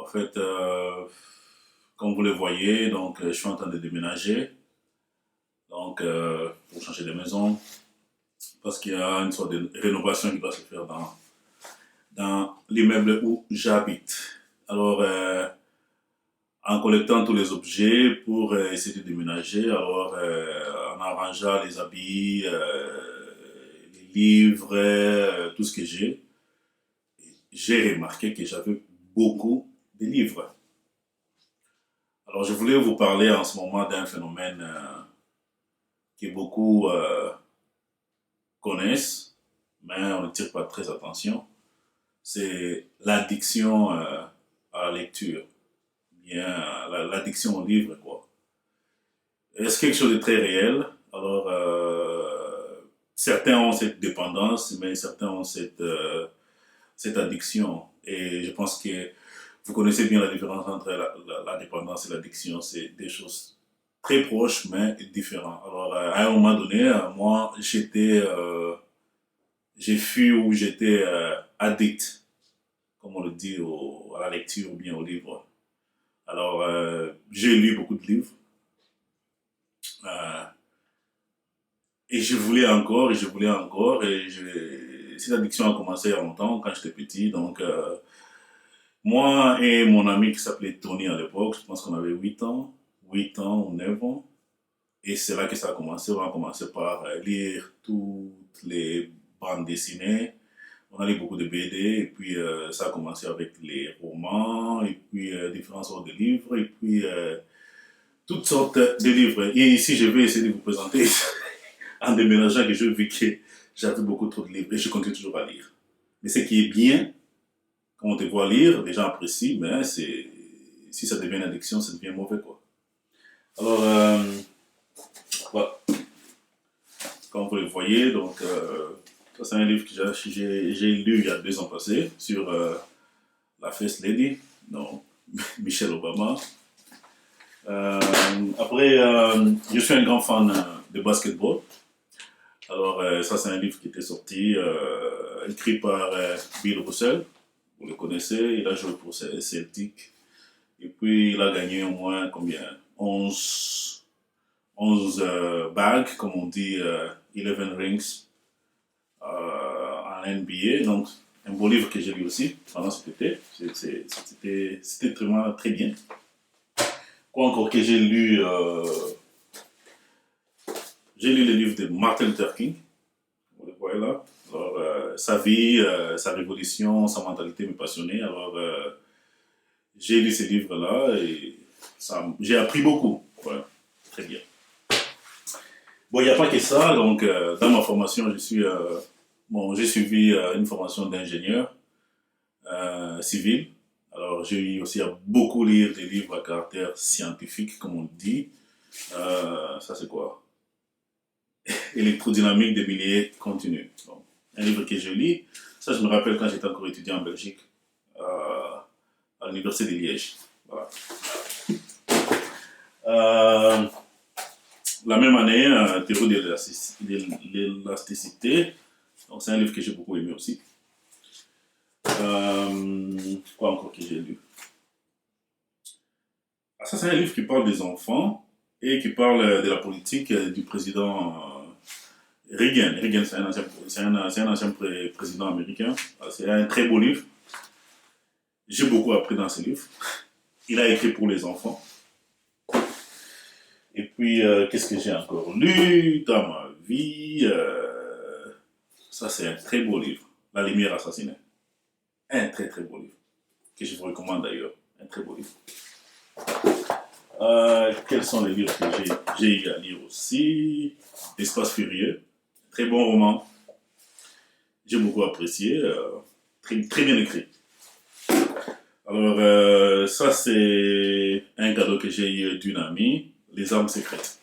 En fait, comme vous le voyez, donc, je suis en train de déménager donc, pour changer de maison parce qu'il y a une sorte de rénovation qui doit se faire dans l'immeuble où j'habite. Alors, en collectant tous les objets pour essayer de déménager, alors en arrangeant les habits, les livres, tout ce que j'ai remarqué que j'avais beaucoup de livres. Alors, je voulais vous parler en ce moment d'un phénomène que beaucoup connaissent, mais on ne tire pas très attention. C'est l'addiction à la lecture, bien l'addiction au livre, quoi. C'est quelque chose de très réel. Alors, certains ont cette dépendance, mais certains ont cette addiction. Et je pense que vous connaissez bien la différence entre la dépendance et l'addiction. C'est des choses très proches, mais différentes. Alors, à un moment donné, moi, j'ai fui ou j'étais addict, comme on le dit, à la lecture ou bien au livre. Alors, j'ai lu beaucoup de livres. Euh, et je voulais encore, et je voulais encore, cette addiction a commencé il y a longtemps, quand j'étais petit. Donc, moi et mon ami qui s'appelait Tony à l'époque, je pense qu'on avait 8 ans ou 9 ans. Et c'est là que ça a commencé. On a commencé par lire toutes les bandes dessinées. On a lu beaucoup de BD, et puis ça a commencé avec les romans, et puis différentes sortes de livres, et puis toutes sortes de livres. Et ici, je vais essayer de vous présenter en déménageant que je vis que j'avais beaucoup trop de livres et je continue toujours à lire. Mais ce qui est bien, quand on te voit lire, les gens apprécient, mais si ça devient une addiction, ça devient mauvais, quoi. Alors, voilà, comme vous le voyez, donc, ça c'est un livre que j'ai lu il y a 2 ans passés sur la First Lady, donc Michelle Obama. Après, je suis un grand fan de basketball. Alors, ça, c'est un livre qui était sorti, écrit par Bill Russell. Vous le connaissez, il a joué pour Celtic. Et puis, il a gagné au moins combien 11 bagues, comme on dit, 11 rings en NBA. Donc, un beau livre que j'ai lu aussi pendant cet été. C'était vraiment très bien. Quoi encore que j'ai lu le livre de Martin Luther King. Vous le voyez là. Alors, sa vie, sa révolution, sa mentalité me passionnait. Alors, j'ai lu ces livres-là et j'ai appris beaucoup. Ouais, très bien. Bon, il n'y a pas que ça. Donc, dans ma formation, j'ai suivi une formation d'ingénieur civil. Alors, j'ai eu aussi à beaucoup lire des livres à caractère scientifique, comme on dit. Ça, c'est quoi? Électrodynamique des milliers continus. Donc, un livre que je lis. Ça, je me rappelle quand j'étais encore étudiant en Belgique, à l'université de Liège. Voilà. La même année, Théorie de l'élasticité. Donc, c'est un livre que j'ai beaucoup aimé aussi. Quoi encore que j'ai lu? Ah, ça, c'est un livre qui parle des enfants et qui parle de la politique du président Reagan. Reagan, c'est un ancien président américain. C'est un très beau livre. J'ai beaucoup appris dans ce livre. Il a écrit pour les enfants. Et puis, qu'est-ce que j'ai encore lu dans ma vie? Ça, c'est un très beau livre. La lumière assassinée. Un très très beau livre. Que je vous recommande d'ailleurs. Un très beau livre. Quels sont les livres que j'ai eu à lire aussi? L'espace furieux. Très bon roman. J'ai beaucoup apprécié. Très, très bien écrit. Alors, ça, c'est un cadeau que j'ai eu d'une amie. Les armes secrètes.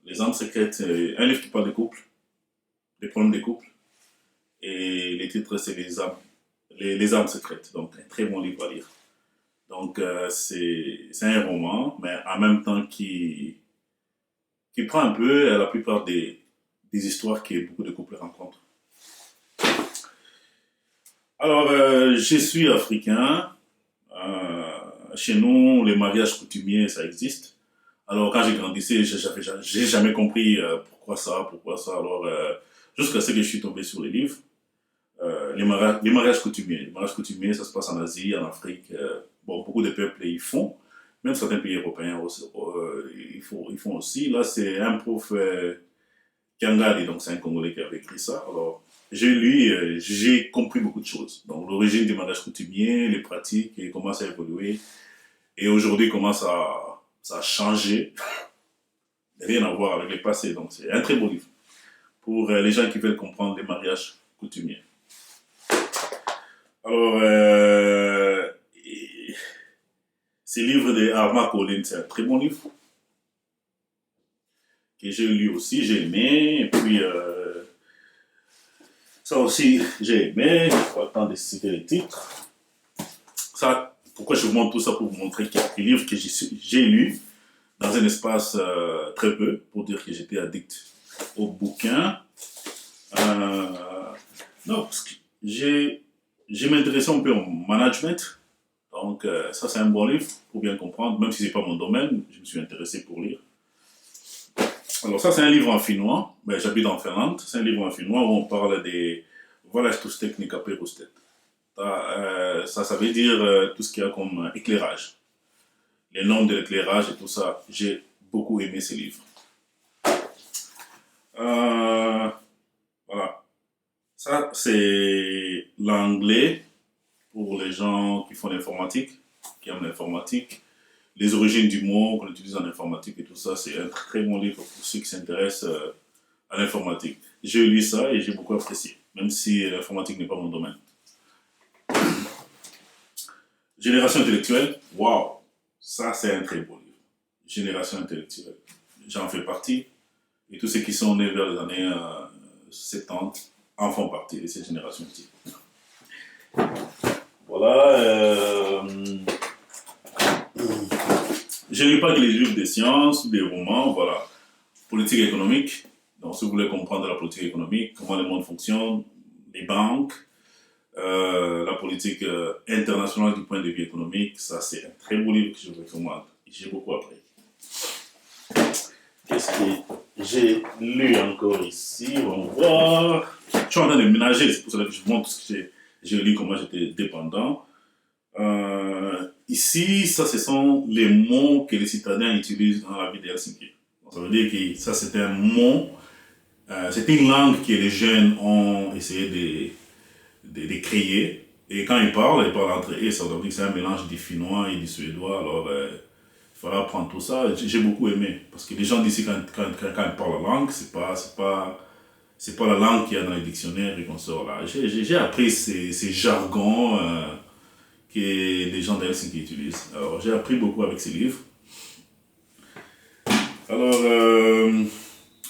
Les armes secrètes, c'est un livre qui parle des couples, des problèmes des couples. Et les titres, c'est les armes secrètes. Donc, un très bon livre à lire. Donc, c'est un roman, mais en même temps qui prend un peu la plupart des histoires que beaucoup de couples rencontrent. Alors, je suis africain. Chez nous, les mariages coutumiers, ça existe. Alors, quand j'ai grandissé, j'ai jamais compris pourquoi ça. Alors, jusqu'à ce que je suis tombé sur les livres. Les mariages coutumiers. Les mariages coutumiers, ça se passe en Asie, en Afrique. Bon, beaucoup de peuples ils font. Même certains pays européens aussi, ils font aussi. Là, c'est un prof Kiangari, donc c'est un Congolais qui avait écrit ça. Alors, j'ai lu, j'ai compris beaucoup de choses. Donc, l'origine du mariage coutumier, les pratiques, et comment ça a évolué. Et aujourd'hui, comment ça a changé. Rien à voir avec le passé. Donc, c'est un très beau livre pour les gens qui veulent comprendre les mariages coutumiers. Alors, ce livre de Arma Collins, c'est un très bon livre que j'ai lu aussi, j'ai aimé. Et puis, ça aussi, j'ai aimé. Je n'ai pas le temps de citer les titres. Ça, pourquoi je vous montre tout ça? Pour vous montrer qu'il y a des livres que j'ai lus dans un espace très peu, pour dire que j'étais addict au bouquin. Non, parce que j'ai m'intéressé un peu au management. Donc, ça, c'est un bon livre pour bien comprendre. Même si ce n'est pas mon domaine, je me suis intéressé pour lire. Alors, ça, c'est un livre en finnois. Ben, j'habite en Finlande. C'est un livre en finnois où on parle des valastustechniques à perustet. Ça veut dire tout ce qu'il y a comme éclairage. Les normes de l'éclairage et tout ça. J'ai beaucoup aimé ces livres. Voilà. Ça, c'est l'anglais pour les gens qui font l'informatique, qui aiment l'informatique. Les origines du mot qu'on utilise en informatique et tout ça, c'est un très bon livre pour ceux qui s'intéressent à l'informatique. J'ai lu ça et j'ai beaucoup apprécié, même si l'informatique n'est pas mon domaine. Génération intellectuelle, waouh, ça c'est un très beau livre. Génération intellectuelle, j'en fais partie. Et tous ceux qui sont nés vers les années 70 en font partie de cette génération-ci. Voilà. Je ne lis pas que les livres de sciences, des romans, voilà. Politique économique. Donc, si vous voulez comprendre la politique économique, comment le monde fonctionne, les banques, la politique internationale du point de vue économique, ça c'est un très beau livre que je vous recommande. J'ai beaucoup appris. Qu'est-ce que j'ai lu encore ici? On va voir. Je suis en train de ménager, c'est pour cela que je vous montre ce que j'ai lu, comment j'étais dépendant. Ici, ça, ce sont les mots que les citadins utilisent dans la vie de Helsinki. Ça veut dire que ça, c'est un mot, c'est une langue que les jeunes ont essayé de créer. Et quand ils parlent entre eux. Ça veut dire que c'est un mélange du finnois et du suédois. Alors, il fallait apprendre tout ça. J'ai beaucoup aimé. Parce que les gens d'ici, quand ils parlent la langue, c'est pas la langue qu'il y a dans les dictionnaires et qu'on sort là. J'ai appris ces jargons que les gens d'Helsinki utilisent. Alors, j'ai appris beaucoup avec ces livres. Alors,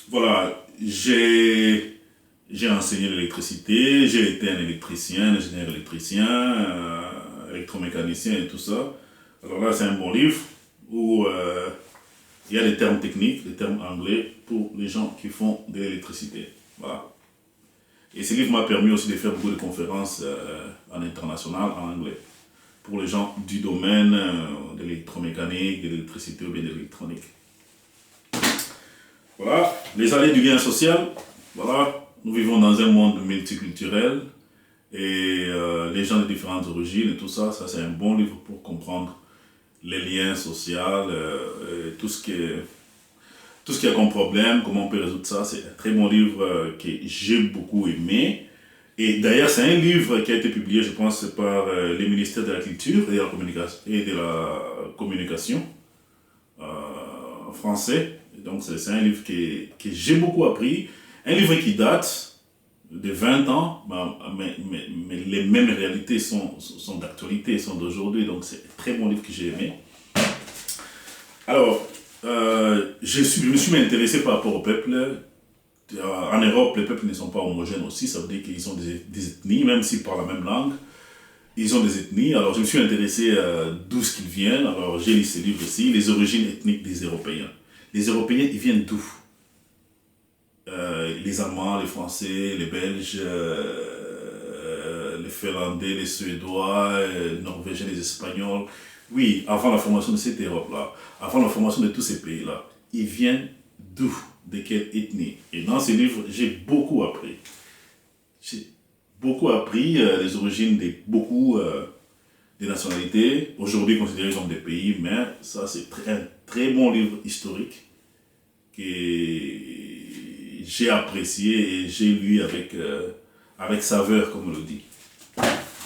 voilà, j'ai enseigné l'électricité, j'ai été un électricien, un ingénieur électricien, électromécanicien et tout ça. Alors là, c'est un bon livre où il y a des termes techniques, des termes anglais pour les gens qui font de l'électricité. Voilà. Et ce livre m'a permis aussi de faire beaucoup de conférences en international, en anglais, pour les gens du domaine de l'électromécanique, de l'électricité ou bien de l'électronique. Voilà, les allées du lien social. Voilà, nous vivons dans un monde multiculturel et les gens de différentes origines et tout ça, ça c'est un bon livre pour comprendre les liens sociaux, tout ce qui a comme problème, comment on peut résoudre ça. C'est un très bon livre que j'ai beaucoup aimé. Et d'ailleurs, c'est un livre qui a été publié, je pense, par les ministères de la Culture et de la Communication français. Donc, c'est un livre que j'ai beaucoup appris. Un livre qui date de 20 ans, mais les mêmes réalités sont d'actualité, sont d'aujourd'hui. Donc, c'est un très bon livre que j'ai aimé. Alors, je me suis intéressé par rapport au peuple. En Europe, les peuples ne sont pas homogènes aussi. Ça veut dire qu'ils ont des ethnies, même s'ils parlent la même langue. Ils ont des ethnies. Alors, je me suis intéressé d'où ce qu'ils viennent. Alors, j'ai lu ce livre aussi, Les origines ethniques des Européens. Les Européens, ils viennent d'où? Les Allemands, les Français, les Belges, les les Finlandais, les Suédois, les Norvégiens, les Espagnols. Oui, avant la formation de cette Europe-là, avant la formation de tous ces pays-là, ils viennent d'où? De quelle ethnie? Et dans ce livre, j'ai beaucoup appris. J'ai beaucoup appris les origines de beaucoup des nationalités, aujourd'hui considérées comme des pays, mais ça c'est un très bon livre historique que j'ai apprécié et j'ai lu avec saveur, comme on le dit.